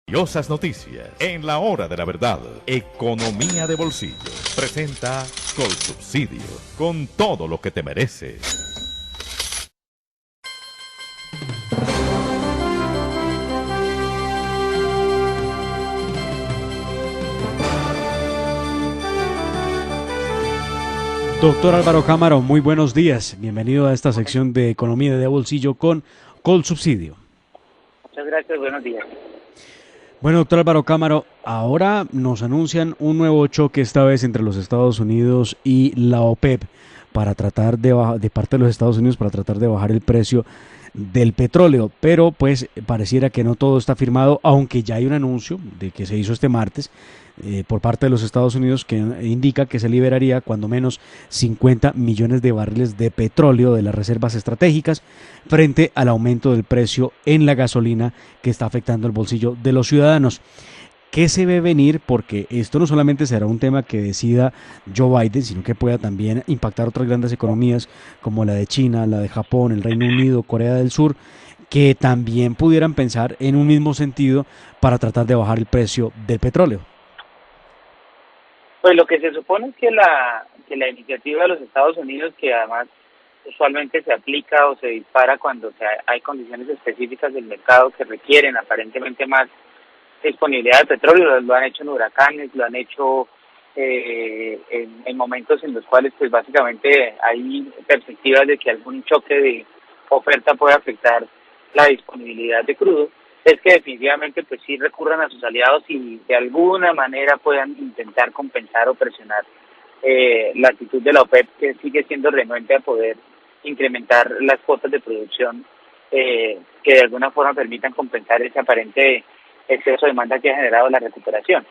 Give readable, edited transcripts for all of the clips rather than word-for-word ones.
Curiosas noticias en la hora de la verdad. Economía de bolsillo presenta Colsubsidio, con todo lo que te mereces. Doctor Álvaro Cámara, muy buenos días. Bienvenido a esta sección de Economía de Bolsillo con Colsubsidio. Muchas gracias, buenos días. Bueno, doctor Álvaro Cámara, ahora nos anuncian un nuevo choque, esta vez entre los Estados Unidos y la OPEP, para tratar de parte de los Estados Unidos, para tratar de bajar el precio del petróleo, pero pues pareciera que no todo está firmado, aunque ya hay un anuncio de que se hizo este martes por parte de los Estados Unidos que indica que se liberaría cuando menos 50 millones de barriles de petróleo de las reservas estratégicas frente al aumento del precio en la gasolina que está afectando el bolsillo de los ciudadanos. ¿Qué se ve venir? Porque esto no solamente será un tema que decida Joe Biden, sino que pueda también impactar otras grandes economías como la de China, la de Japón, el Reino Unido, Corea del Sur, que también pudieran pensar en un mismo sentido para tratar de bajar el precio del petróleo. Pues lo que se supone es que la iniciativa de los Estados Unidos, que además usualmente se aplica o se dispara cuando hay condiciones específicas del mercado que requieren aparentemente más disponibilidad de petróleo, lo han hecho en huracanes, lo han hecho en momentos en los cuales pues básicamente hay perspectivas de que algún choque de oferta puede afectar la disponibilidad de crudo, es que definitivamente pues sí recurran a sus aliados y de alguna manera puedan intentar compensar o presionar la actitud de la OPEP, que sigue siendo renuente a poder incrementar las cuotas de producción que de alguna forma permitan compensar ese aparente exceso de demanda que ha generado la recuperación.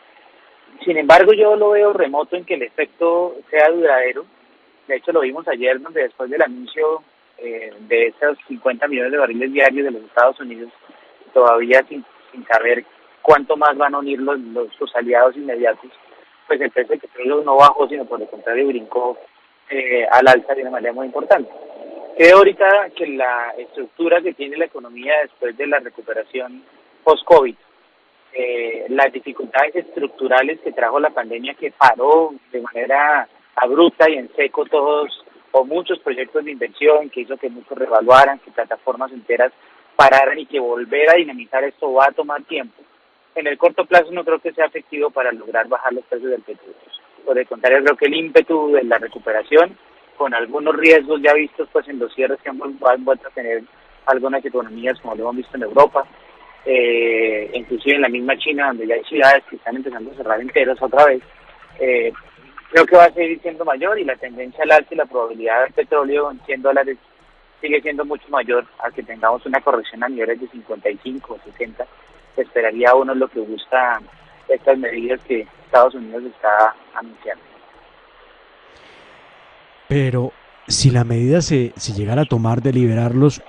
Sin embargo, yo lo veo remoto en que el efecto sea duradero. De hecho, lo vimos ayer, donde después del anuncio de esos 50 millones de barriles diarios de los Estados Unidos, todavía sin saber cuánto más van a unir sus aliados inmediatos, pues el precio del petróleo no bajó, sino por el contrario brincó al alza de una manera muy importante. Creo ahorita que la estructura que tiene la economía después de la recuperación post-COVID, las dificultades estructurales que trajo la pandemia, que paró de manera abrupta y en seco todos o muchos proyectos de inversión, que hizo que muchos revaluaran, que plataformas enteras pararan y que volver a dinamizar esto va a tomar tiempo. En el corto plazo no creo que sea efectivo para lograr bajar los precios del petróleo. Por el contrario, creo que el ímpetu de la recuperación, con algunos riesgos ya vistos pues en los cierres que han vuelto a tener algunas economías, como lo hemos visto en Europa, inclusive en la misma China, donde ya hay ciudades que están empezando a cerrar enteros otra vez, creo que va a seguir siendo mayor y la tendencia al alza y la probabilidad del petróleo en $100 sigue siendo mucho mayor a que tengamos una corrección a niveles de 55 o 60. Esperaría uno lo que busca estas medidas que Estados Unidos está anunciando. Pero si la medida se llegara a tomar de liberarlos,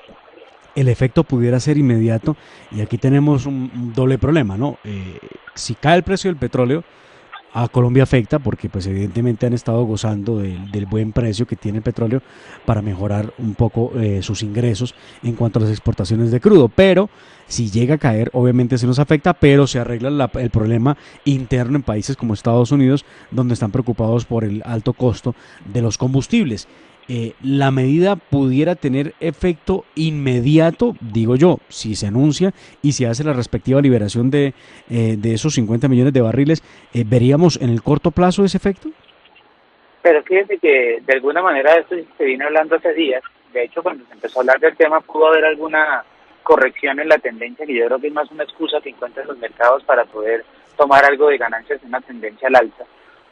el efecto pudiera ser inmediato, y aquí tenemos un doble problema, ¿no? Si cae el precio del petróleo, a Colombia afecta porque pues evidentemente han estado gozando del buen precio que tiene el petróleo para mejorar un poco sus ingresos en cuanto a las exportaciones de crudo, pero si llega a caer obviamente se nos afecta, pero se arregla el problema interno en países como Estados Unidos, donde están preocupados por el alto costo de los combustibles. La medida pudiera tener efecto inmediato, digo yo, si se anuncia y se hace la respectiva liberación de esos 50 millones de barriles, ¿veríamos en el corto plazo ese efecto? Pero fíjense que de alguna manera esto se viene hablando hace días. De hecho, cuando se empezó a hablar del tema pudo haber alguna corrección en la tendencia, que yo creo que es más una excusa que encuentran los mercados para poder tomar algo de ganancias en una tendencia al alza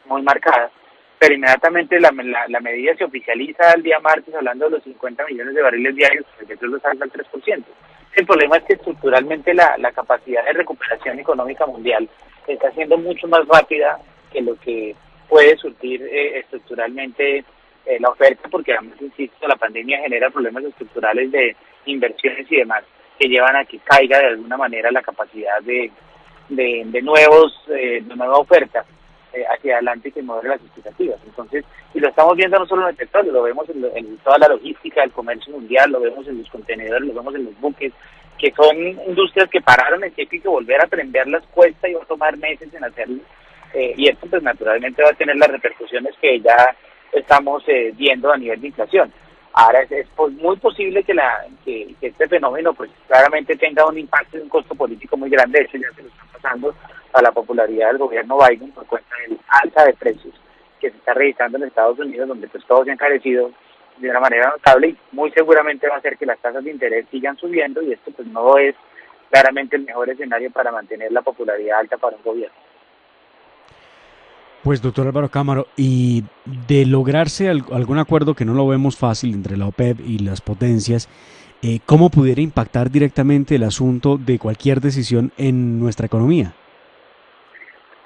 muy marcada. Pero inmediatamente la medida se oficializa el día martes, hablando de los 50 millones de barriles diarios, pues eso lo salga al 3%. El problema es que estructuralmente la capacidad de recuperación económica mundial está siendo mucho más rápida que lo que puede surtir estructuralmente la oferta, porque además, insisto, la pandemia genera problemas estructurales de inversiones y demás, que llevan a que caiga de alguna manera la capacidad de nueva oferta hacia adelante, que mueve las expectativas. Entonces, y lo estamos viendo no solo en el petróleo, lo vemos en toda la logística del comercio mundial, lo vemos en los contenedores, lo vemos en los buques, que son industrias que pararon en seco y que volver a aprenderlas cuesta y va a tomar meses en hacerlo. Y esto pues naturalmente va a tener las repercusiones que ya estamos viendo a nivel de inflación. Ahora es muy posible que este fenómeno pues claramente tenga un impacto y un costo político muy grande. Eso ya se lo está pasando a la popularidad del gobierno Biden por cuenta del alza de precios que se está registrando en Estados Unidos, donde pues todo se ha encarecido de una manera notable y muy seguramente va a hacer que las tasas de interés sigan subiendo, y esto pues no es claramente el mejor escenario para mantener la popularidad alta para un gobierno. Pues doctor Álvaro Cámaro, y de lograrse algún acuerdo, que no lo vemos fácil, entre la OPEP y las potencias, ¿cómo pudiera impactar directamente el asunto de cualquier decisión en nuestra economía?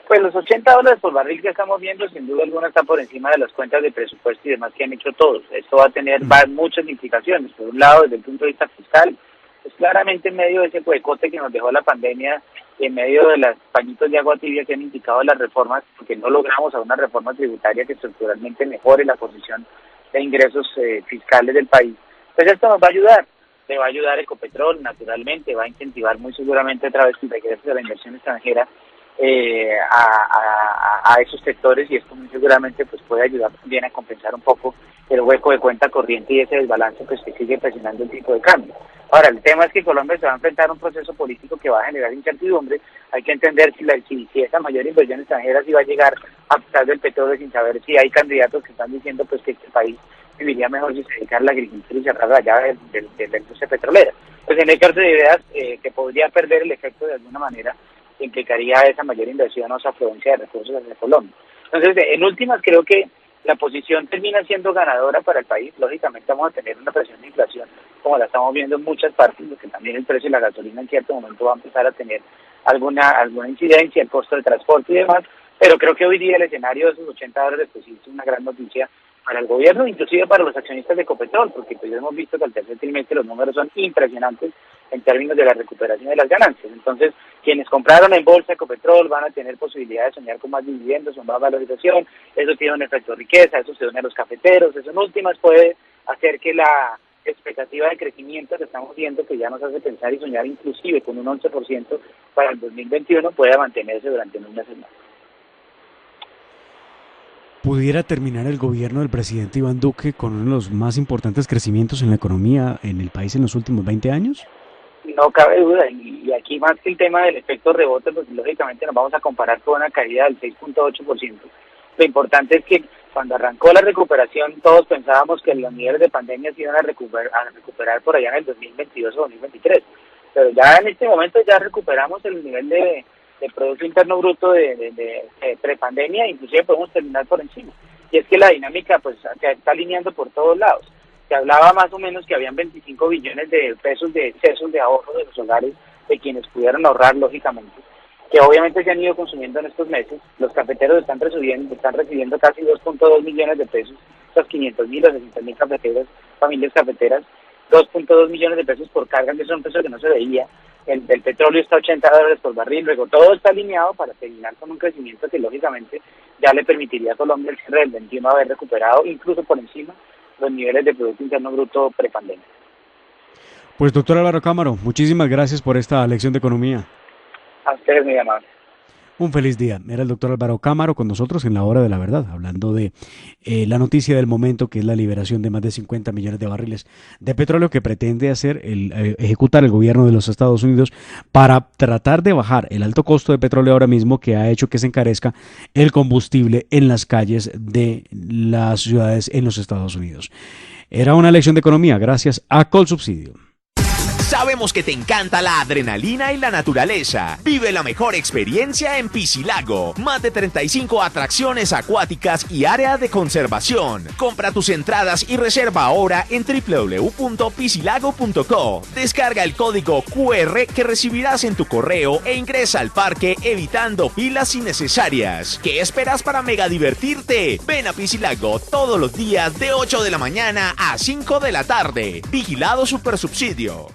Pues los $80 por barril que estamos viendo, sin duda alguna, está por encima de las cuentas de presupuesto y demás que han hecho todos. Esto va a tener muchas implicaciones. Por un lado, desde el punto de vista fiscal, pues claramente en medio de ese huecote que nos dejó la pandemia, en medio de los pañitos de agua tibia que han indicado las reformas, porque no logramos a una reforma tributaria que estructuralmente mejore la posición de ingresos fiscales del país, pues esto nos va a ayudar. Le va a ayudar Ecopetrol, naturalmente, va a incentivar muy seguramente otra vez el regreso de la inversión extranjera a esos sectores, y esto muy seguramente pues puede ayudar también a compensar un poco el hueco de cuenta corriente y ese desbalance pues que sigue presionando el tipo de cambio. Ahora, el tema es que Colombia se va a enfrentar a un proceso político que va a generar incertidumbre. Hay que entender si esa mayor inversión extranjera sí va a llegar a pesar del petróleo, sin saber si hay candidatos que están diciendo pues que este país viviría mejor si se dedicara a la agricultura y cerrar la llave de la industria petrolera. Pues en el caso de ideas que podría perder el efecto de alguna manera, implicaría esa mayor inversión o esa afluencia de recursos hacia Colombia. Entonces, en últimas, creo que la posición termina siendo ganadora para el país. Lógicamente vamos a tener una presión de inflación, como la estamos viendo en muchas partes, porque también el precio de la gasolina en cierto momento va a empezar a tener alguna incidencia, el costo de transporte y demás, pero creo que hoy día el escenario de esos $80 pues sí es una gran noticia para el gobierno, inclusive para los accionistas de Ecopetrol, porque pues hemos visto que al tercer trimestre los números son impresionantes en términos de la recuperación de las ganancias. Entonces, quienes compraron en bolsa Ecopetrol van a tener posibilidad de soñar con más dividendos, con más valorización. Eso tiene un efecto de riqueza, eso se une a los cafeteros, eso en últimas puede hacer que la expectativa de crecimiento que estamos viendo, que ya nos hace pensar y soñar inclusive con un 11% para el 2021, pueda mantenerse durante unos meses más. ¿Pudiera terminar el gobierno del presidente Iván Duque con uno de los más importantes crecimientos en la economía en el país en los últimos 20 años? No cabe duda, y aquí más que el tema del efecto rebote, pues lógicamente nos vamos a comparar con una caída del 6.8%. Lo importante es que cuando arrancó la recuperación todos pensábamos que los niveles de pandemia se iban a recuperar por allá en el 2022 o 2023, pero ya en este momento ya recuperamos el nivel de Producto Interno Bruto de prepandemia, inclusive podemos terminar por encima. Y es que la dinámica pues se está alineando por todos lados. Se hablaba más o menos que habían 25 billones de pesos de excesos de ahorro de los hogares, de quienes pudieron ahorrar lógicamente, que obviamente se han ido consumiendo en estos meses. Los cafeteros están recibiendo casi 2.2 millones de pesos, esas 500.000 o 600.000 familias cafeteras, 2.2 millones de pesos por carga, que son pesos que no se veía. El petróleo está a $80 por barril, luego todo está alineado para terminar con un crecimiento que lógicamente ya le permitiría a Colombia el cierre del 21 haber recuperado incluso por encima los niveles de Producto Interno Bruto prepandemia. Pues doctor Álvaro Cámaro, muchísimas gracias por esta lección de economía. A ustedes, muy amables. Un feliz día. Era el doctor Álvaro Cámaro con nosotros en La Hora de la Verdad, hablando de la noticia del momento, que es la liberación de más de 50 millones de barriles de petróleo que pretende ejecutar el gobierno de los Estados Unidos para tratar de bajar el alto costo de petróleo ahora mismo, que ha hecho que se encarezca el combustible en las calles de las ciudades en los Estados Unidos. Era una lección de economía gracias a Colsubsidio. Sabemos que te encanta la adrenalina y la naturaleza. Vive la mejor experiencia en Piscilago. Más de 35 atracciones acuáticas y área de conservación. Compra tus entradas y reserva ahora en www.piscilago.co. Descarga el código QR que recibirás en tu correo e ingresa al parque evitando filas innecesarias. ¿Qué esperas para mega divertirte? Ven a Piscilago todos los días de 8 de la mañana a 5 de la tarde. Vigilado Supersubsidio.